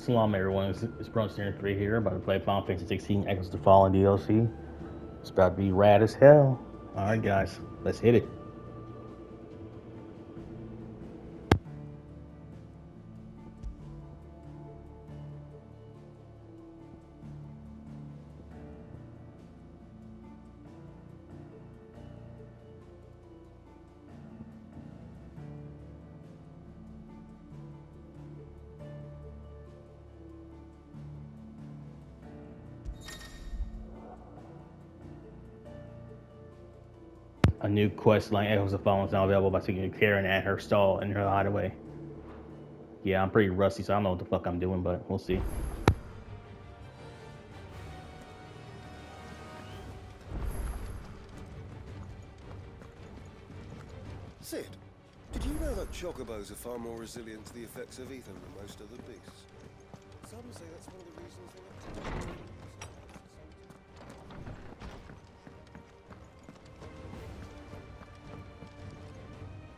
Shalom everyone, it's Pt.93 here, about to play Final Fantasy 16 Echoes of the Fallen DLC. It's about to be rad as hell. Alright guys, let's hit it. A new quest line, Echoes of the Fallen, is now available by seeking Karen at her stall in her hideaway. Yeah, I'm pretty rusty, so I don't know what the fuck I'm doing, but we'll see. Sid, did you know that chocobos are far more resilient to the effects of ether than most other beasts? Some say that's one of the reasons they...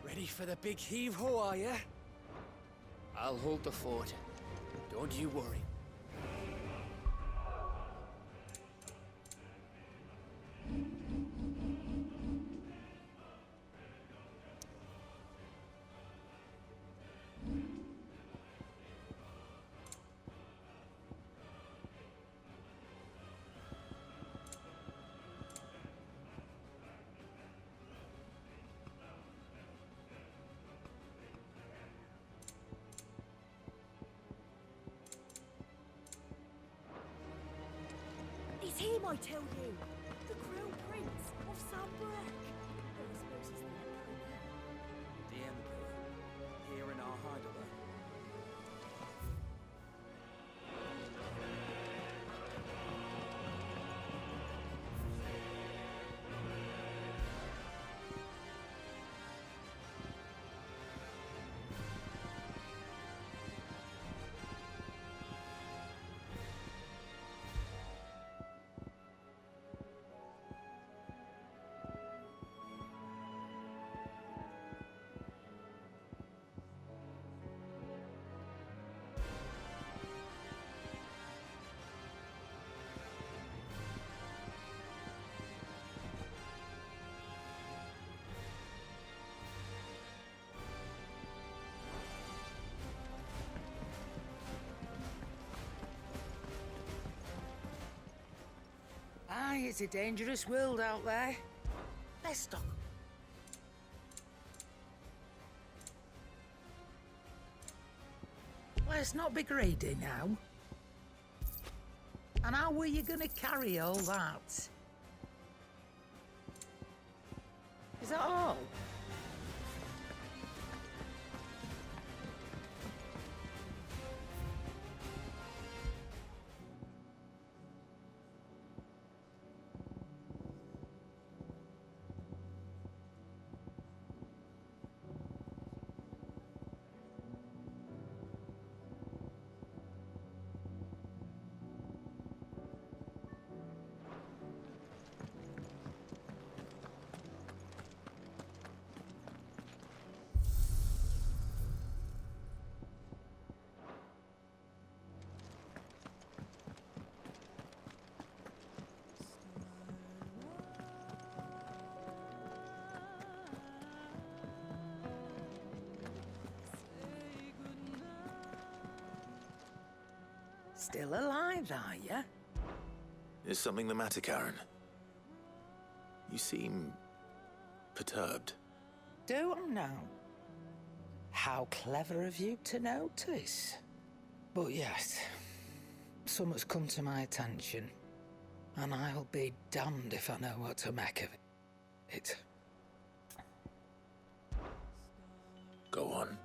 Ready for the big heave-ho, are ya? I'll hold the fort. Don't you worry. It's him, I tell you! The Crown Prince of Sunbreak! I suppose he's the Emperor now. The Emperor, here in our hideaway. Aye, it's a dangerous world out there. Let's stop. Let's not be greedy now. And how were you gonna carry all that? Is that all? Still alive, are you? Is something the matter, Karen? You seem... perturbed. Do I know? How clever of you to notice. But yes, something's come to my attention, and I'll be damned if I know what to make of it. Go on.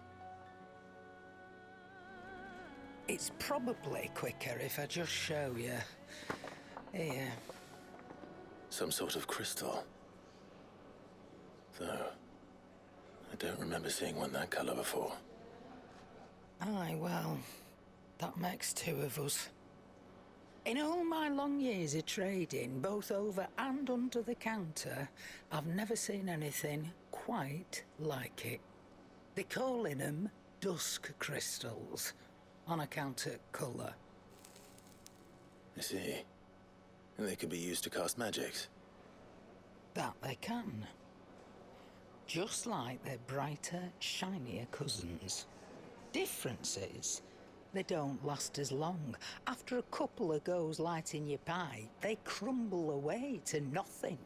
It's probably quicker if I just show you. Here. Some sort of crystal. Though, I don't remember seeing one that color before. Aye, well, that makes two of us. In all my long years of trading, both over and under the counter, I've never seen anything quite like it. They're calling them Dusk Crystals. on account of colour. I see. And they can be used to cast magics. That they can. Just like their brighter, shinier cousins. Difference is, they don't last as long. After a couple of goes lighting your pie, they crumble away to nothing.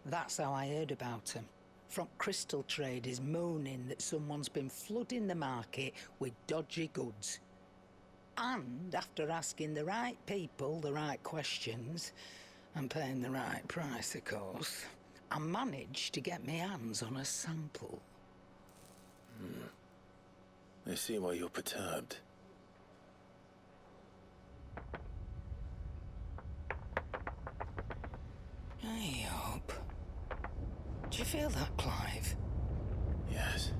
That's how I heard about them. From crystal traders moaning that someone's been flooding the market with dodgy goods. And after asking the right people the right questions, and paying the right price, of course, I managed to get my hands on a sample. I see why you're perturbed. I hope. Do you feel that, Clive? Yes.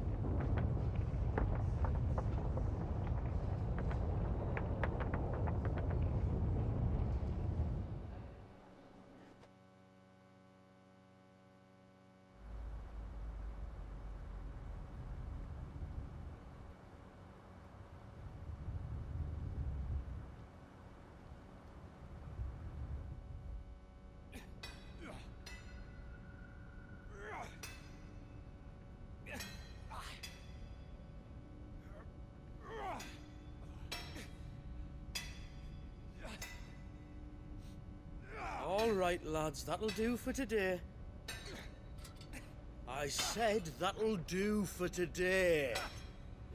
All right, lads, that'll do for today. I said that'll do for today.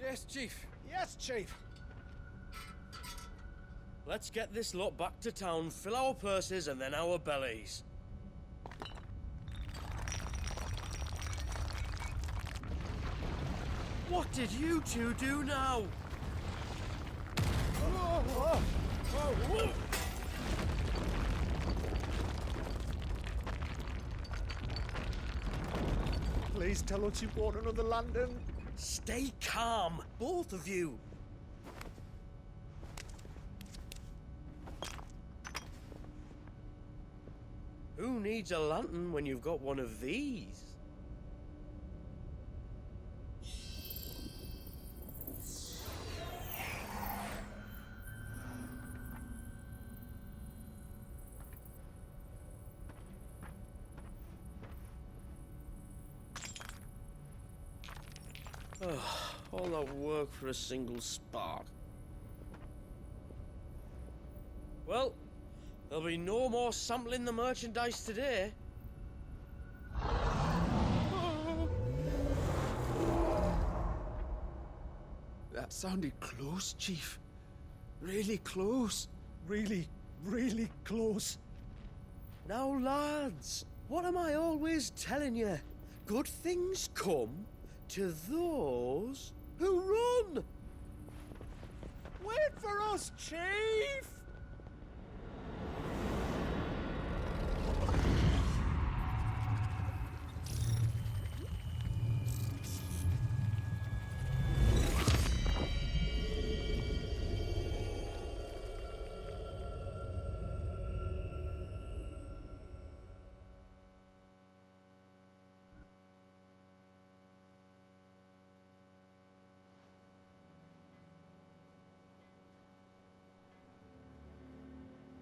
Yes, Chief. Yes, Chief. Let's get this lot back to town, fill our purses and then our bellies. What did you two do now? Please tell us you bought another lantern. Stay calm, both of you. Who needs a lantern when you've got one of these? All that work for a single spark. Well, there'll be no more sampling the merchandise today. That sounded close, Chief. Really close. Really, really close. Now, lads, what am I always telling you? Good things come to those who run! Wait for us, Chief!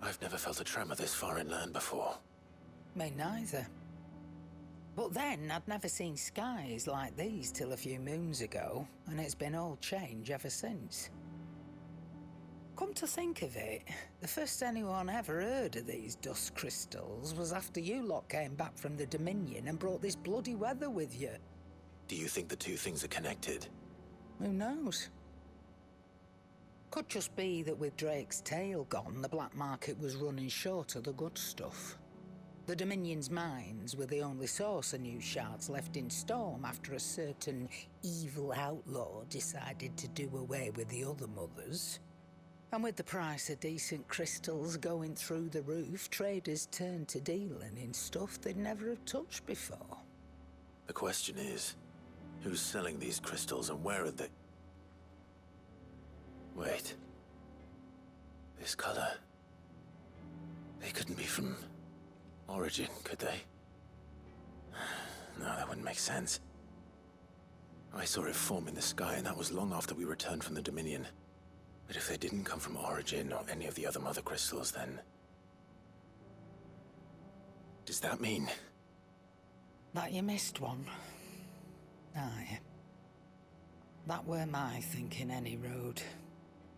I've never felt a tremor this far inland before. Me neither. But then, I'd never seen skies like these till a few moons ago, and it's been all change ever since. Come to think of it, the first anyone ever heard of these Dusk Crystals was after you lot came back from the Dominion and brought this bloody weather with you. Do you think the two things are connected? Who knows? Could just be that with Drake's tail gone, the black market was running short of the good stuff. The Dominion's mines were the only source of new shards left in Storm after a certain evil outlaw decided to do away with the other mothers. And with the price of decent crystals going through the roof, traders turned to dealing in stuff they'd never have touched before. The question is, who's selling these crystals and where are they? Wait. This color. They couldn't be from Origin, could they? No, that wouldn't make sense. I saw it form in the sky, and that was long after we returned from the Dominion. But if they didn't come from Origin or any of the other mother crystals, then... does that mean... that you missed one? Aye. That were my thinking any road.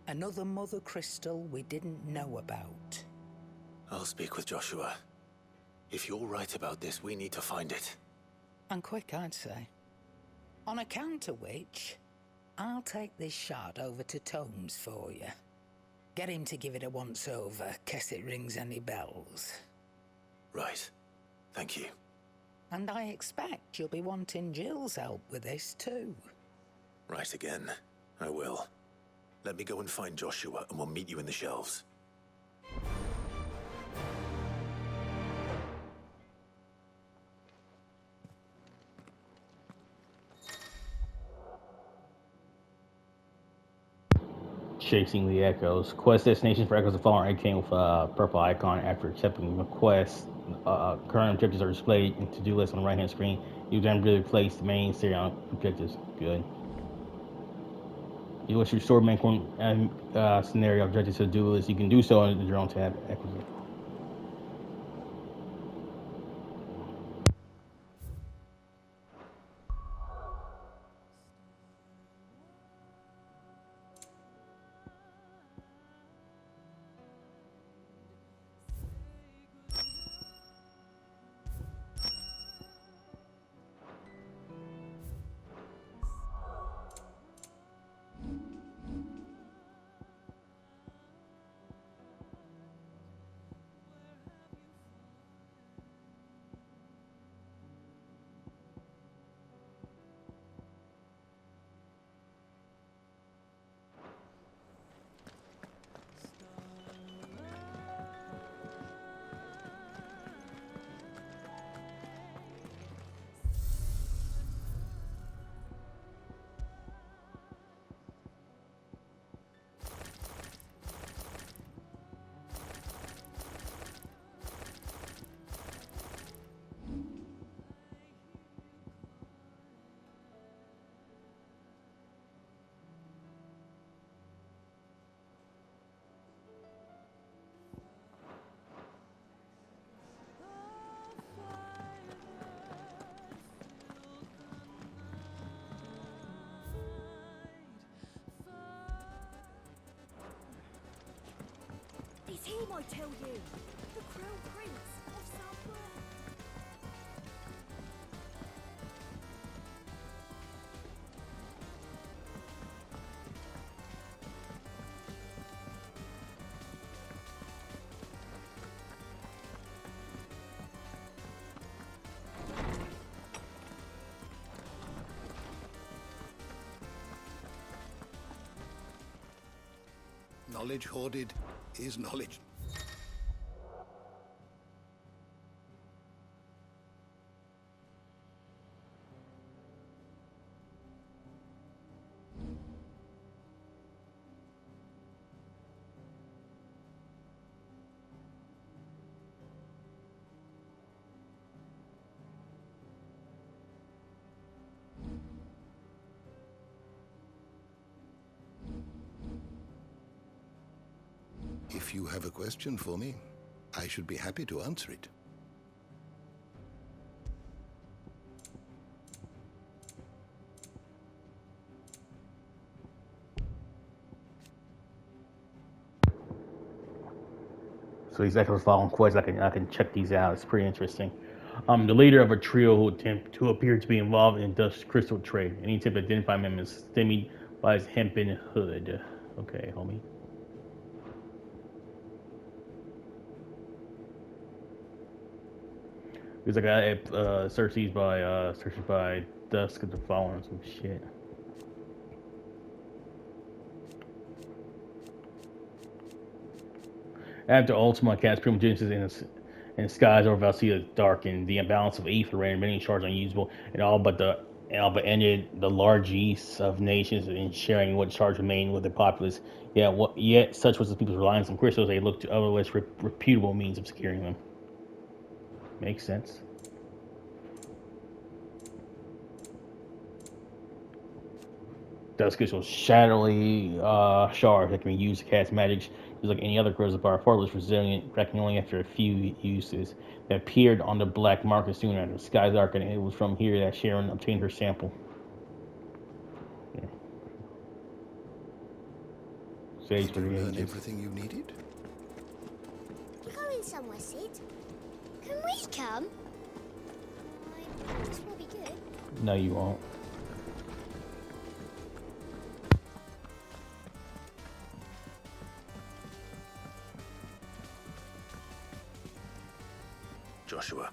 Another mother crystal we didn't know about. I'll speak with Joshua. If you're right about this, we need to find it. And quick, I'd say. On account of which, I'll take this shard over to Tomes for you. Get him to give it a once-over, case it rings any bells. Right. Thank you. And I expect you'll be wanting Jill's help with this too. Right again. I will. Let me go and find Joshua, and we'll meet you in the shelves. Chasing the Echoes. Quest destination for Echoes of Fire Ifrit with purple icon after accepting the quest. Current objectives are displayed in to-do list on the right-hand screen. You then really place the main series on objectives. Good. You wish to restore main scenario objectives to the do list. You can do so on the drone tab. It's him, I tell you! The Crown Prince of Samburg! Knowledge hoarded is knowledge. If you have a question for me, I should be happy to answer it. So these Echoes following quests, I can check these out. It's pretty interesting. The leader of a trio who appeared to be involved in Dusk Crystal trade. Any tip to identify him as stymied by his hempen hood. Okay, homie. Because I got search these by searches by Dusk of the Fallen, some shit. After Ultima cast Primogenesis and skies over Valisthea darkened, the imbalance of ether rendered many shards unusable, and all but ended the largesse of nations in sharing what shards remained with their populace. Yet such was the people's reliance on crystals, they looked to other less reputable means of securing them. Makes sense. Dusk Crystals shadowy shards that can be used to cast magic, just like any other crystal, but are far less resilient, cracking only after a few uses. They appeared on the black market soon after Sky's Arc, and it was from here that Sharon obtained her sample. Yeah. Sage for Did you the learn ages. everything you needed? We're going somewhere, Sid. Can we come? This will be good. No, you won't. Joshua,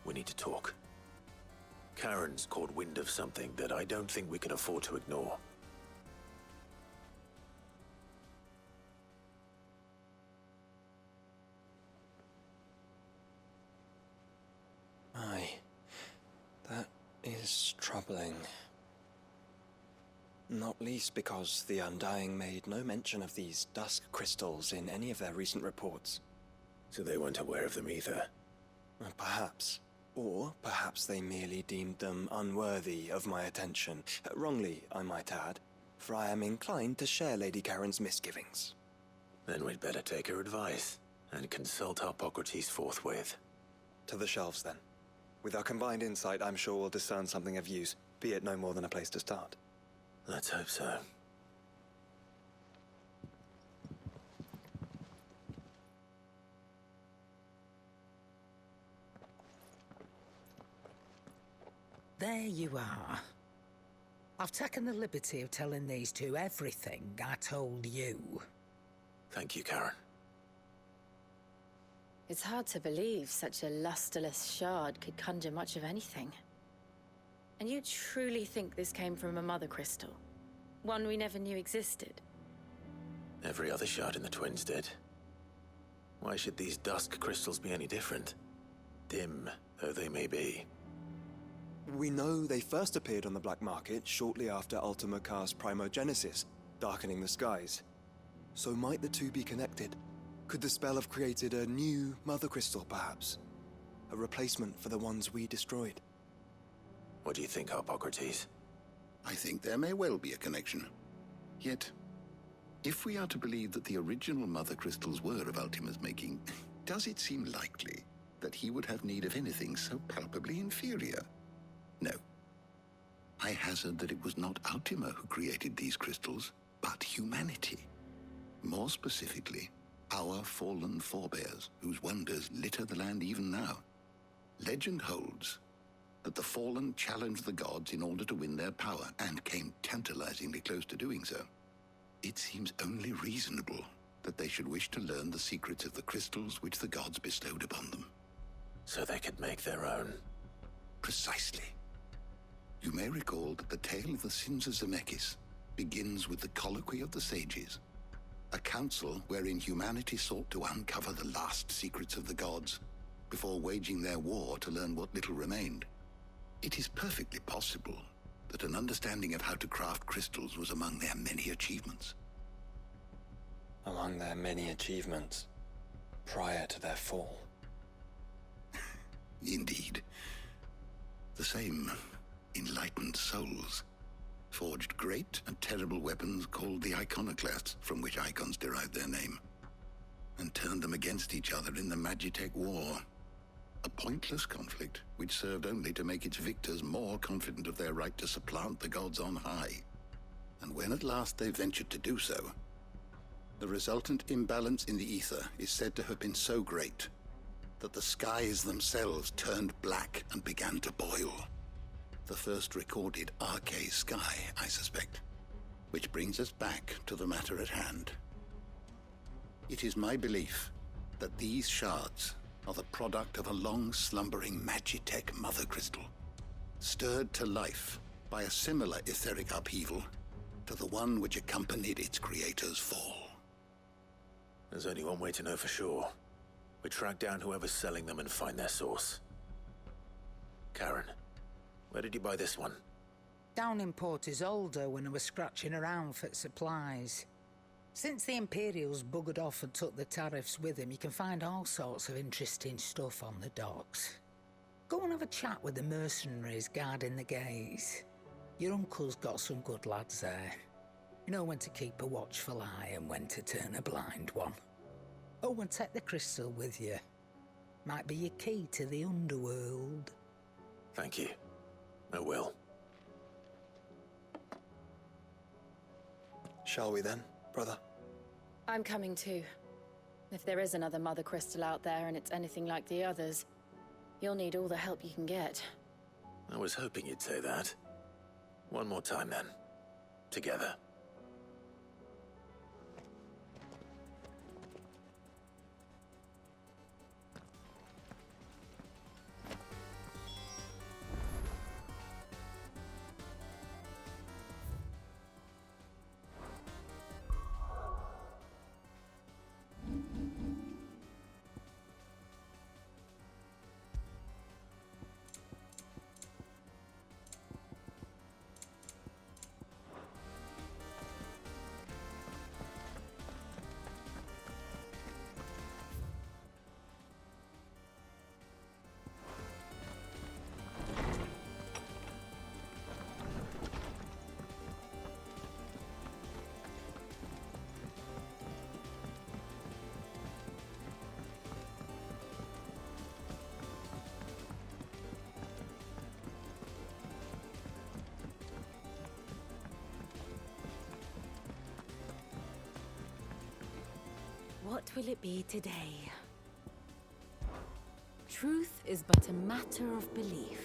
we need to talk. Karen's caught wind of something that I don't think we can afford to ignore. Aye, that is troubling. Not least because the Undying made no mention of these Dusk Crystals in any of their recent reports. So they weren't aware of them either. Perhaps. Or perhaps they merely deemed them unworthy of my attention. Wrongly, I might add, for I am inclined to share Lady Karen's misgivings. Then we'd better take her advice and consult Hippocrates forthwith. To the shelves, then. With our combined insight, I'm sure we'll discern something of use, be it no more than a place to start. Let's hope so. There you are. I've taken the liberty of telling these two everything I told you. Thank you, Karen. It's hard to believe such a lusterless shard could conjure much of anything. And you truly think this came from a mother crystal? One we never knew existed? Every other shard in the Twins did. Why should these Dusk Crystals be any different? Dim though they may be. We know they first appeared on the black market shortly after Ultima cast Primogenesis, darkening the skies. So might the two be connected? Could the spell have created a new mother crystal, perhaps? A replacement for the ones we destroyed? What do you think, Hippocrates? I think there may well be a connection. Yet, if we are to believe that the original mother crystals were of Ultima's making, does it seem likely that he would have need of anything so palpably inferior? No. I hazard that it was not Ultima who created these crystals, but humanity. More specifically, our fallen forebears, whose wonders litter the land even now. Legend holds that the fallen challenged the gods in order to win their power, and came tantalizingly close to doing so. It seems only reasonable that they should wish to learn the secrets of the crystals which the gods bestowed upon them. So they could make their own. Precisely. You may recall that the tale of the sins of Zemeckis begins with the colloquy of the sages, a council wherein humanity sought to uncover the last secrets of the gods before waging their war to learn what little remained. It is perfectly possible that an understanding of how to craft crystals was among their many achievements. Among their many achievements, prior to their fall. Indeed. The same enlightened souls forged great and terrible weapons called the iconoclasts, from which icons derived their name, and turned them against each other in the Magitech War. A pointless conflict which served only to make its victors more confident of their right to supplant the gods on high. And when at last they ventured to do so, the resultant imbalance in the ether is said to have been so great that the skies themselves turned black and began to boil. The first recorded Arcade sky, I suspect. Which brings us back to the matter at hand. It is my belief that these shards are the product of a long-slumbering Magitech mother crystal, stirred to life by a similar etheric upheaval to the one which accompanied its creator's fall. There's only one way to know for sure. We track down whoever's selling them and find their source. Karen, where did you buy this one? Down in Port Isolde when I was scratching around for supplies. Since the Imperials buggered off and took the tariffs with them, you can find all sorts of interesting stuff on the docks. Go and have a chat with the mercenaries guarding the gates. Your uncle's got some good lads there. You know when to keep a watchful eye and when to turn a blind one. Oh, and take the crystal with you. Might be your key to the underworld. Thank you. I will. Shall we then, brother? I'm coming too. If there is another mother crystal out there and it's anything like the others, you'll need all the help you can get. I was hoping you'd say that. One more time then. Together. What will it be today? Truth is but a matter of belief.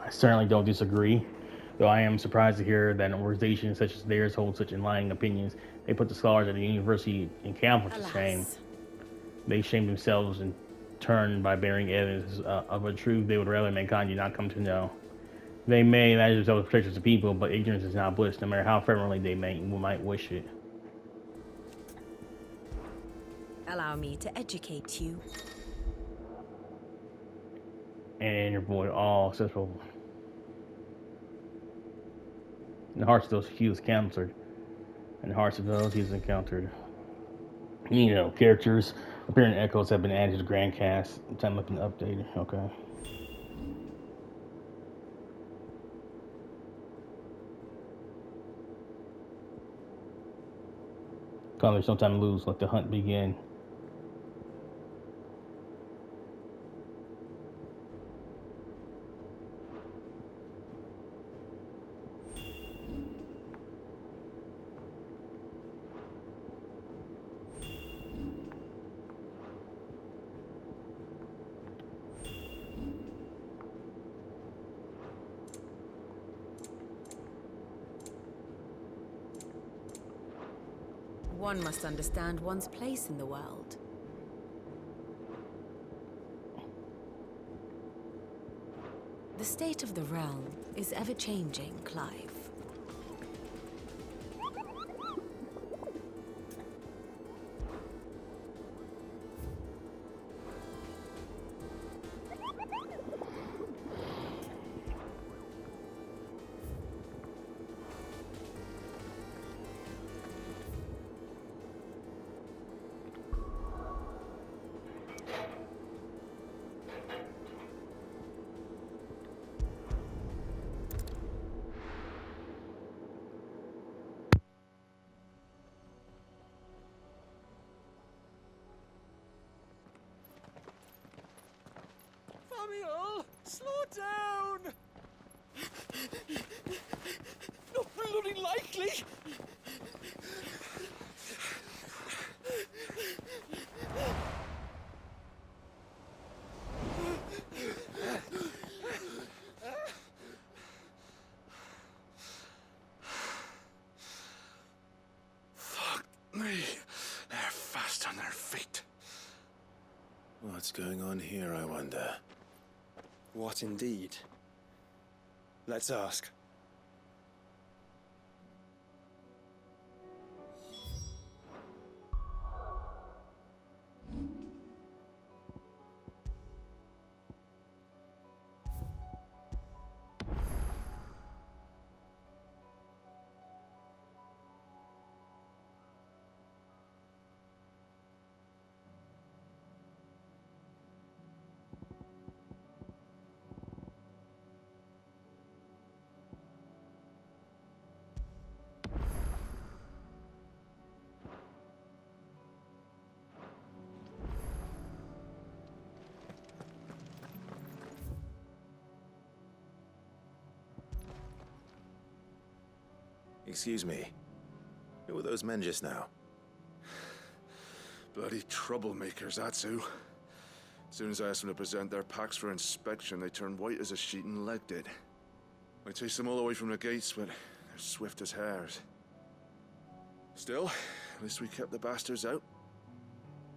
I certainly don't disagree, though I am surprised to hear that an organization such as theirs hold such enlightening opinions. They put the scholars at the university in camp to shame. They shame themselves in turn by bearing evidence of a truth they would rather mankind did not come to know. They may imagine themselves protectors of people, but ignorance is not bliss, no matter how fervently they might wish it. Allow me to educate you. And your boy all successful. In the hearts of those he was encountered. In the hearts of those he was encountered. You know, characters appearing echoes have been added to the grand cast. Time have been updated. Okay. Come, there's no time to lose. Let the hunt begin. One must understand one's place in the world. The state of the realm is ever-changing, Clive. Samuel, slow down! Not bloody likely! Fuck me. They're fast on their feet. What's going on here, I wonder? What indeed? Let's ask. Excuse me. Who were those men just now? Bloody troublemakers, that's who. As soon as I asked them to present their packs for inspection, they turned white as a sheet and legged it. I chased them all away from the gates, but they're swift as hares. Still, at least we kept the bastards out.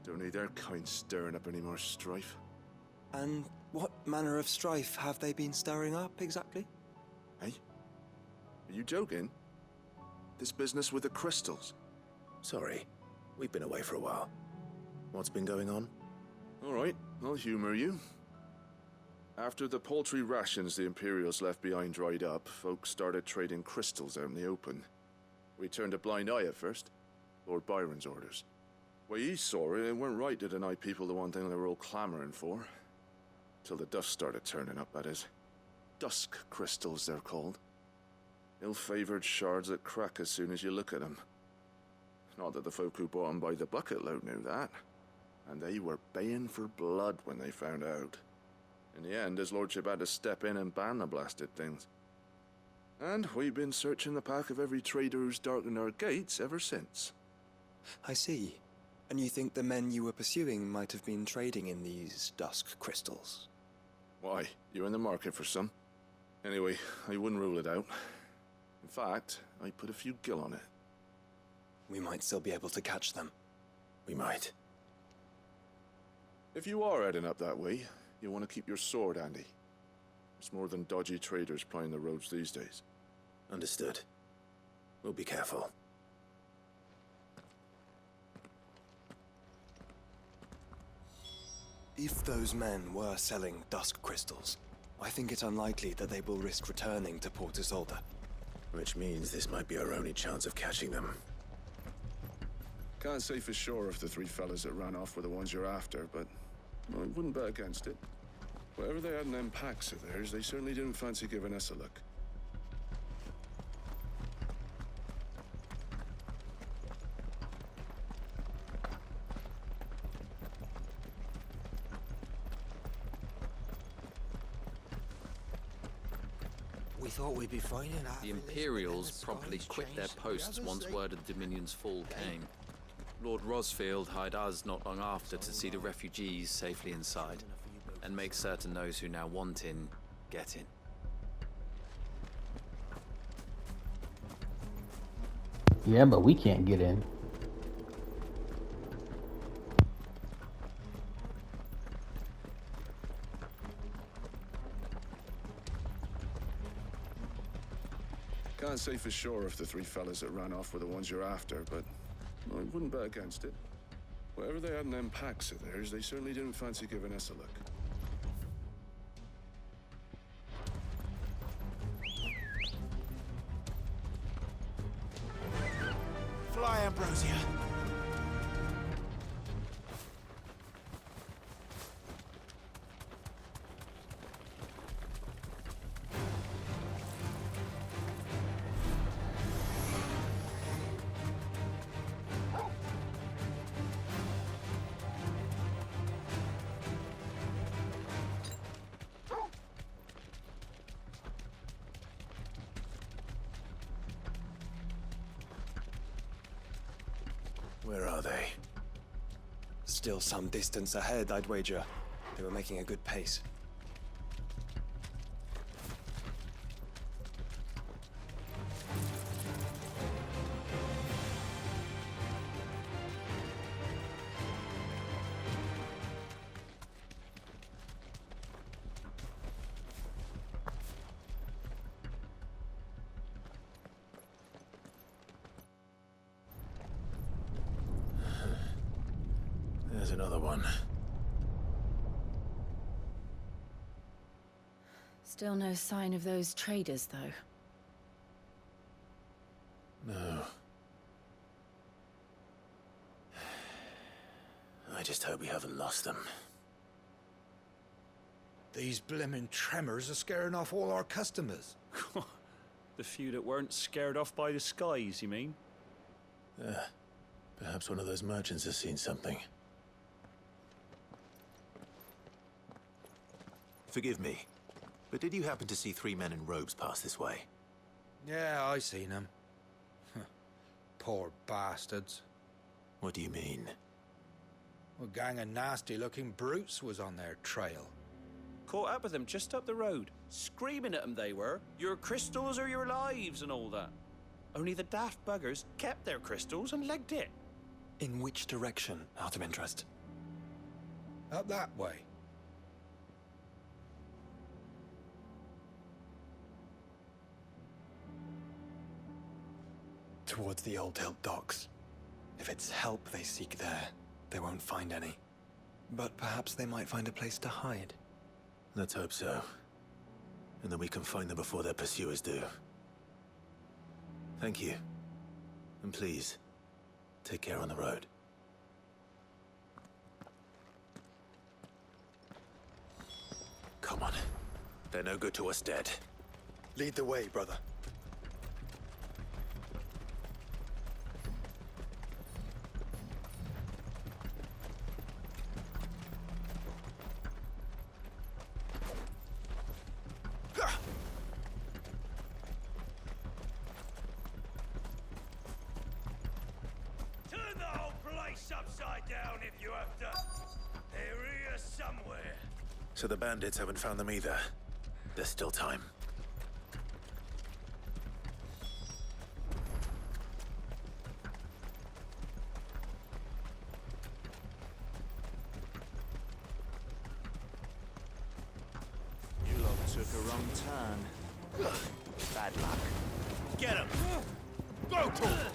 Don't need their kind stirring up any more strife. And what manner of strife have they been stirring up, exactly? Hey? Are you joking? This business with the crystals? Sorry, we've been away for a while. What's been going on? All right, I'll humor you. After the paltry rations the Imperials left behind dried up, folks started trading crystals out in the open. We turned a blind eye at first. Lord Byron's orders. Way he saw it, it weren't right to deny people the one thing they were all clamoring for. Till the dust started turning up, that is. Dusk Crystals, they're called. Ill-favored shards that crack as soon as you look at them. Not that the folk who bought them by the bucket load knew that. And they were baying for blood when they found out. In the end, his lordship had to step in and ban the blasted things. And we've been searching the pack of every trader who's darkened our gates ever since. I see. And you think the men you were pursuing might have been trading in these Dusk Crystals? Why? You in the market for some? Anyway, I wouldn't rule it out. In fact, I put a few gil on it. We might still be able to catch them. We might. If you are heading up that way, you'll want to keep your sword handy. It's more than dodgy traders plying the roads these days. Understood. We'll be careful. If those men were selling Dusk Crystals, I think it unlikely that they will risk returning to Port Isolde. Which means this might be our only chance of catching them. Can't say for sure if the three fellas that ran off were the ones you're after, but I wouldn't bet against it. Whatever they had in them packs of theirs, they certainly didn't fancy giving us a look. We thought we'd be finding out. The Imperials promptly quit their posts once word of the Dominion's fall came. Lord Rosfield hired us not long after to see the refugees safely inside, and make certain those who now want in, get in. Yeah, but we can't get in. Can't say for sure if the three fellas that ran off were the ones you're after, but I wouldn't bet against it. Whatever they had in them packs of theirs, they certainly didn't fancy giving us a look. Fly, Ambrosia. Where are they? Still some distance ahead, I'd wager. They were making a good pace. There's another one. Still no sign of those traders, though. No. I just hope we haven't lost them. These blimmin' tremors are scaring off all our customers. The few that weren't scared off by the skies, you mean? Perhaps one of those merchants has seen something. Forgive me, but did you happen to see three men in robes pass this way? Yeah, I seen them. Poor bastards. What do you mean? A gang of nasty-looking brutes was on their trail. Caught up with them just up the road. Screaming at them they were. Your crystals or your lives and all that. Only the daft buggers kept their crystals and legged it. In which direction, out of interest? Up that way. Towards the Old Hill docks. If it's help they seek there, they won't find any. But perhaps they might find a place to hide. Let's hope so. And then we can find them before their pursuers do. Thank you. And please, take care on the road. Come on. They're no good to us dead. Lead the way, brother. Turn the whole place upside down if you have to. They're here somewhere. So the bandits haven't found them either. There's still time. You lot took a wrong turn. Bad luck. Get him! Go to him!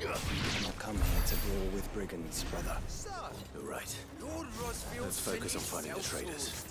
I'm not coming here to brawl with brigands, brother. You're right. Lord Rosfield Let's focus on finding the traitors.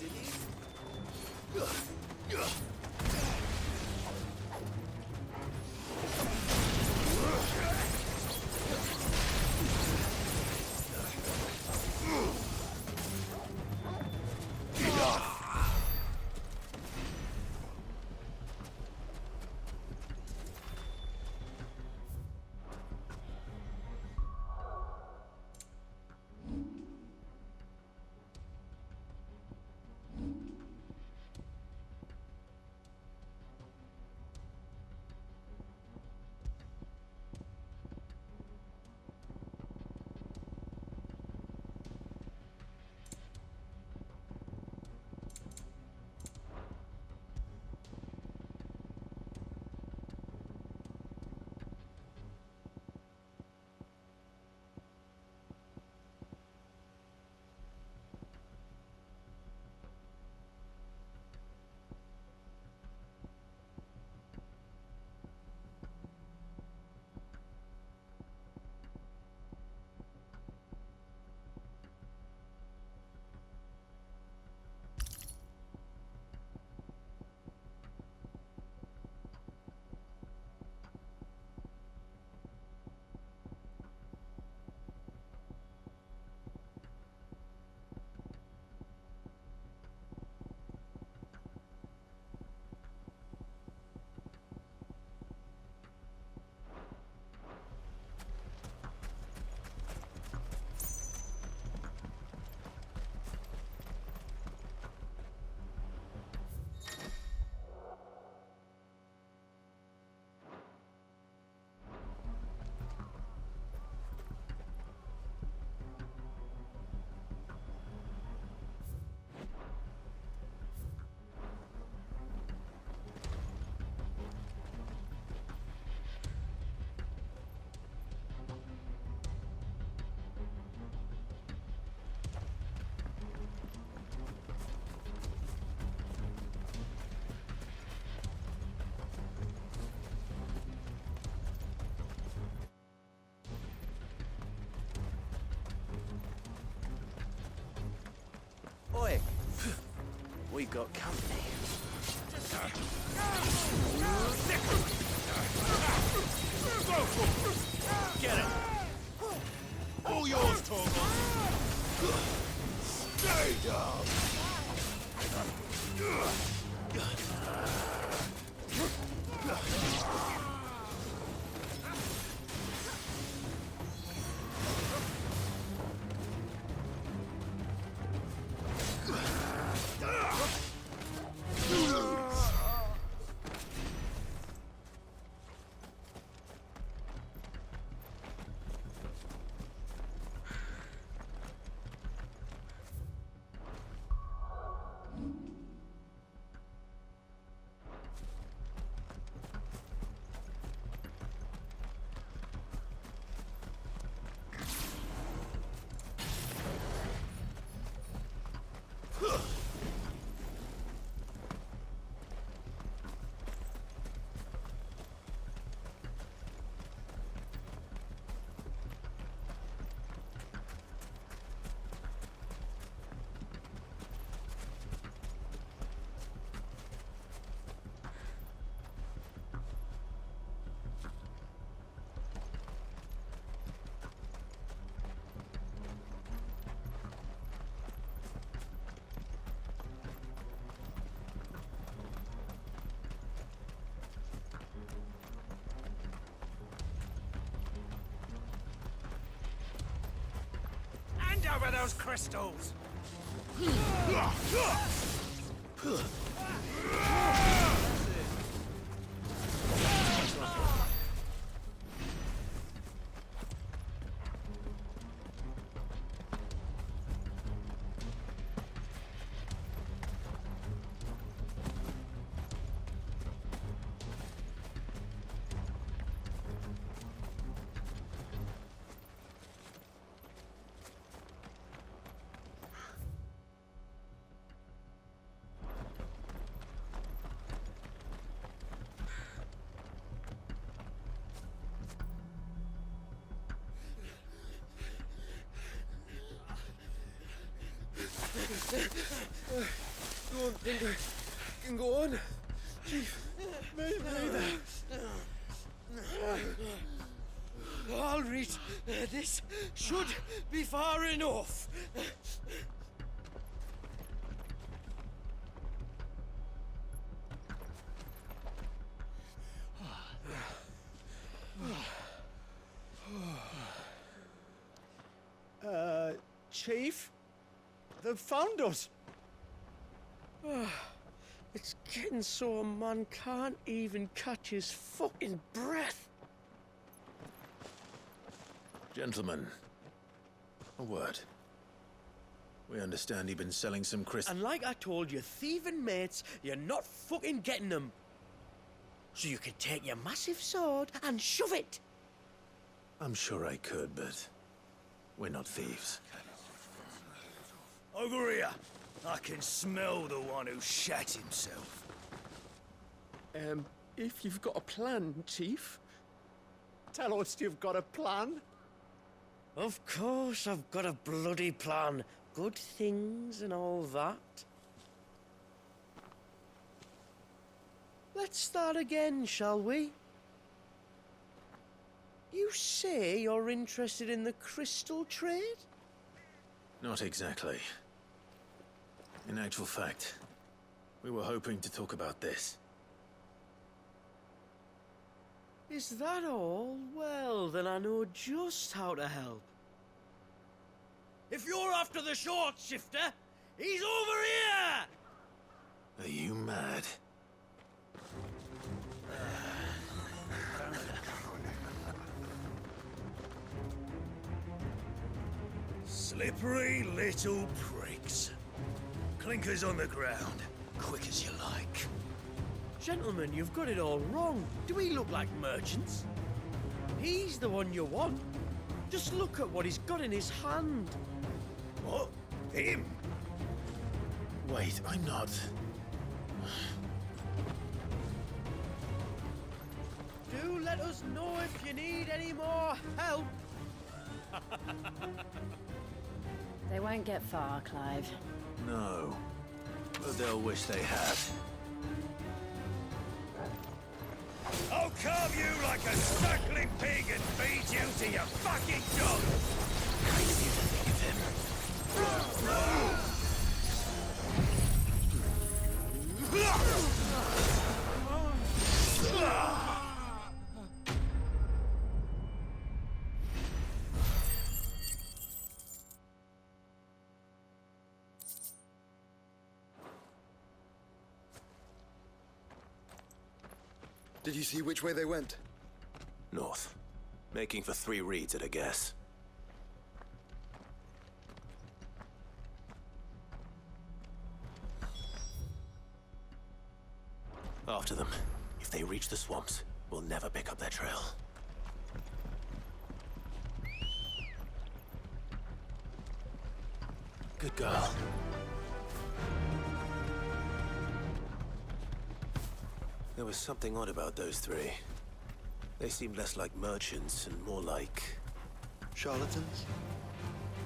Oi! We got company. Get him! All yours, Torgal! Stay down! those crystals! Don't think I can go on. Chief, maybe. All right, this should be far enough. Chief? They've found us. It's getting so a man can't even catch his fucking breath. Gentlemen, a word. We understand you've been selling some crystals. And like I told your thieving mates, you're not fucking getting them. So you can take your massive sword and shove it. I'm sure I could, but we're not thieves. Over here. I can smell the one who shat himself. If you've got a plan, Chief. Tell us you've got a plan. Of course I've got a bloody plan. Good things and all that. Let's start again, shall we? You say you're interested in the crystal trade? Not exactly. In actual fact, we were hoping to talk about this. Is that all? Well, then I know just how to help. If you're after the short shifter, he's over here! Are you mad? Slippery little pricks. Clinkers on the ground, quick as you like. Gentlemen, you've got it all wrong. Do we look like merchants? He's the one you want. Just look at what he's got in his hand. What? Him? Wait, I'm not. Do let us know if you need any more help. They won't get far, Clive. No. But they'll wish they had. I'll carve you like a suckling pig and feed you to your fucking dog! Kind of you to think of him. Did you see which way they went? North. Making for 3 reeds at a guess. After them. If they reach the swamps, we'll never pick up their trail. Good girl. There was something odd about those 3. They seemed less like merchants and more like... charlatans?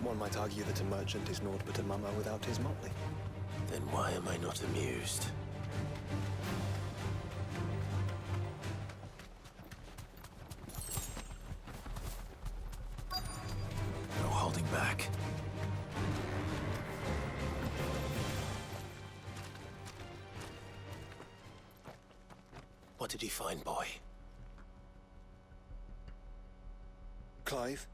One might argue that a merchant is naught but a mummer without his motley. Then why am I not amused? No holding back. What did you find, boy? Clive?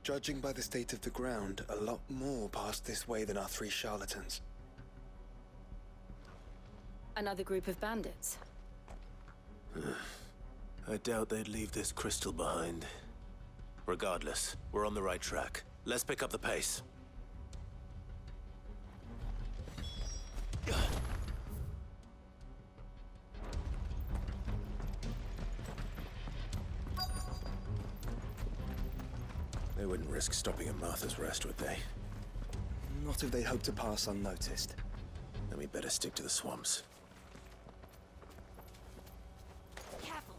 Judging by the state of the ground, a lot more passed this way than our 3 charlatans. Another group of bandits? I doubt they'd leave this crystal behind. Regardless, we're on the right track. Let's pick up the pace. They wouldn't risk stopping at Martha's Rest, would they? Not if they hope to pass unnoticed. Then we better stick to the swamps. Careful.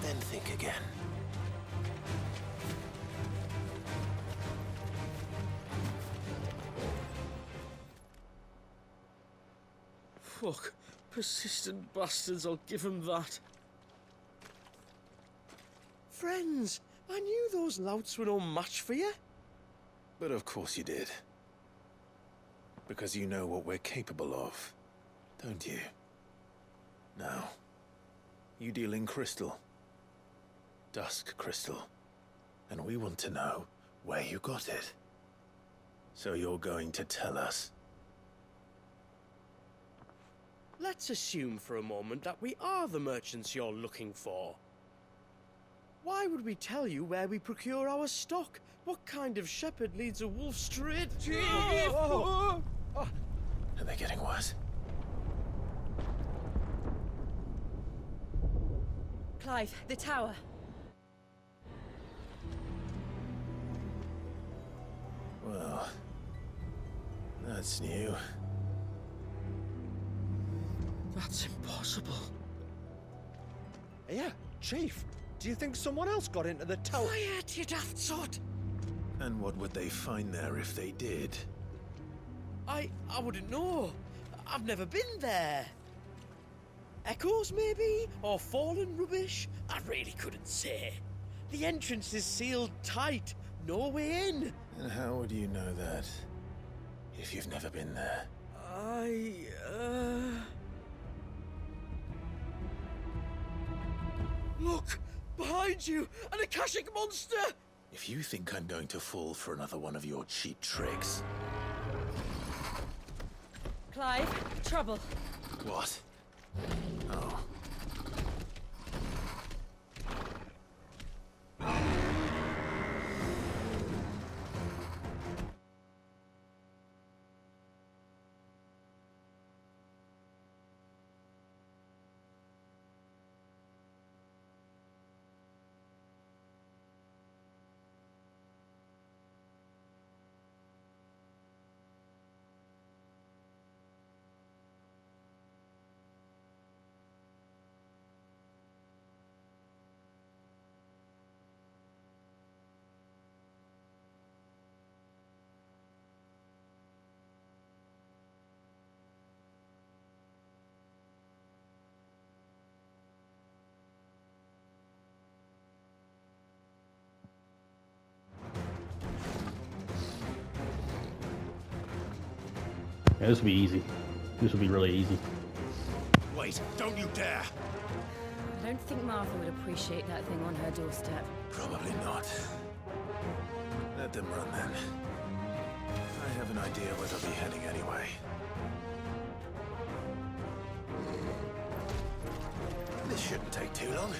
Then think again. Fuck. Persistent bastards, I'll give them that. Friends, I knew those louts were no match for you. But of course you did. Because you know what we're capable of, don't you? Now, you deal in crystal. Dusk Crystal. And we want to know where you got it. So you're going to tell us? Let's assume for a moment that we are the merchants you're looking for. Why would we tell you where we procure our stock? What kind of shepherd leads a wolf straight? Are they getting worse? Clive, the tower. Well, that's new. That's impossible. Yeah, Chief. Do you think someone else got into the tower? Quiet, you daft sot! And what would they find there if they did? I wouldn't know. I've never been there. Echoes, maybe? Or fallen rubbish? I really couldn't say. The entrance is sealed tight. No way in. And how would you know that, if you've never been there? Look! Behind you! An Akashic monster! If you think I'm going to fall for another one of your cheap tricks... Clive, trouble. What? Oh. Yeah, this will be easy. This will be really easy. Wait, don't you dare! I don't think Martha would appreciate that thing on her doorstep. Probably not. Let them run then. I have an idea where they'll be heading anyway. Shouldn't take too long.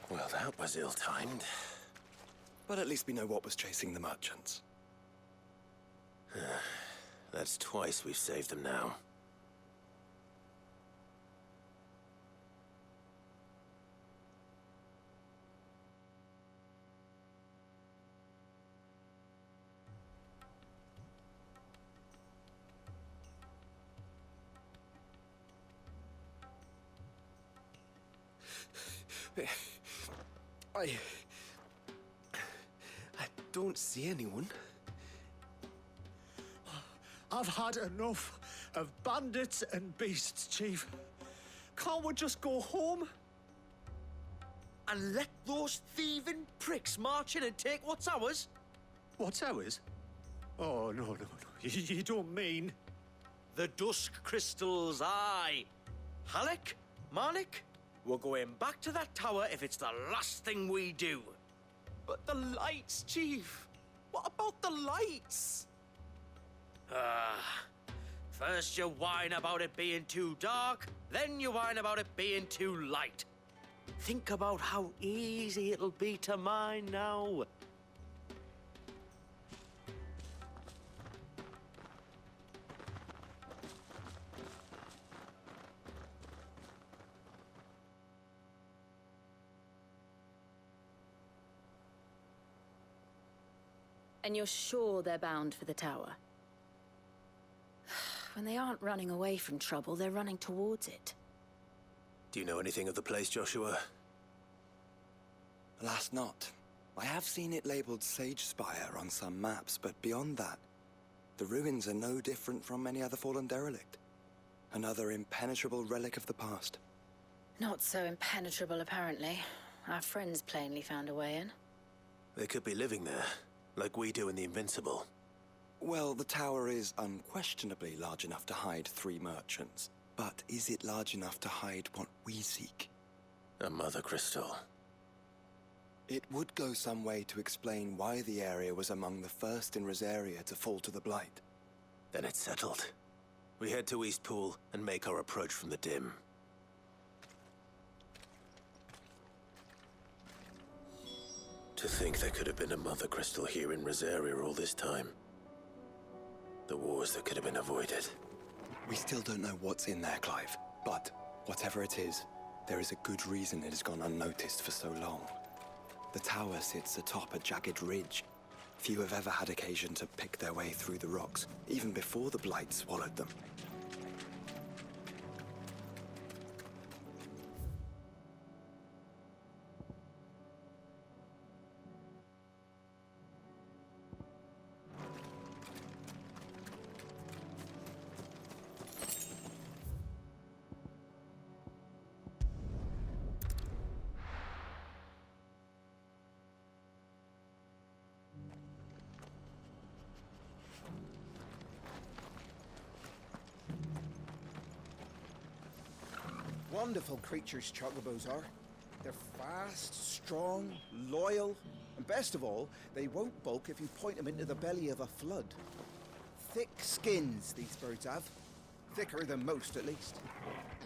Well, that was ill-timed. But at least we know what was chasing the merchants. That's twice we've saved them now. I don't see anyone. I've had enough of bandits and beasts, Chief. Can't we just go home? And let those thieving pricks march in and take what's ours? What's ours? Oh, no. You don't mean... The Dusk Crystals, aye. Halleck, Marnik, we're going back to that tower if it's the last thing we do. But the lights, Chief. What about the lights? First you whine about it being too dark, then you whine about it being too light. Think about how easy it'll be to mine now. And you're sure they're bound for the tower? When they aren't running away from trouble, they're running towards it. Do you know anything of the place, Joshua? Alas, not. I have seen it labeled Sagespire on some maps, but beyond that, the ruins are no different from any other fallen derelict. Another impenetrable relic of the past. Not so impenetrable, apparently. Our friends plainly found a way in. They could be living there, like we do in the Invincible. Well, the tower is unquestionably large enough to hide 3 merchants. But is it large enough to hide what we seek? A mother crystal. It would go some way to explain why the area was among the first in Rosaria to fall to the Blight. Then it's settled. We head to Eastpool and make our approach from the dim. To think there could have been a mother crystal here in Rosaria all this time. The wars that could have been avoided. We still don't know what's in there, Clive. But whatever it is, there is a good reason it has gone unnoticed for so long. The tower sits atop a jagged ridge, Few have ever had occasion to pick their way through the rocks, even before the blight swallowed them. Wonderful creatures chocobos are. They're fast, strong, loyal, and best of all, they won't balk if you point them into the belly of a flood. Thick skins these birds have. Thicker than most, at least.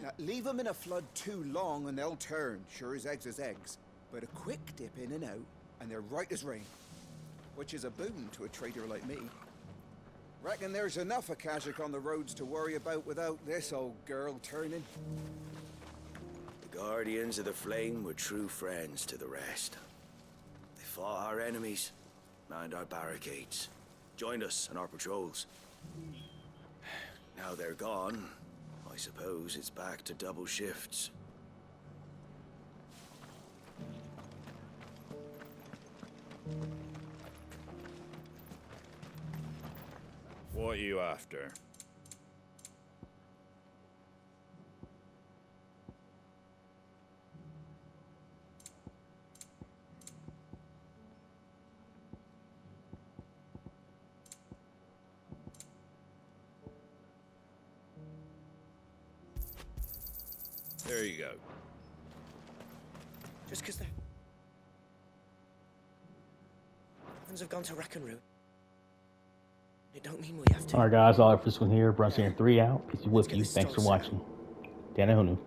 Now, leave them in a flood too long and they'll turn, sure as eggs is eggs. But a quick dip in and out, and they're right as rain. Which is a boon to a trader like me. Reckon there's enough of Kazakh on the roads to worry about without this old girl turning. The Guardians of the Flame were true friends to the rest. They fought our enemies, manned our barricades, joined us in our patrols. Now they're gone, I suppose it's back to double shifts. What are you after? There you go. Just because the ones have gone to Rackenroot, it don't mean we have to. Alright guys, all right for this one here. Brunson 3 out. Peace be with you. Thanks for watching. Danahonu.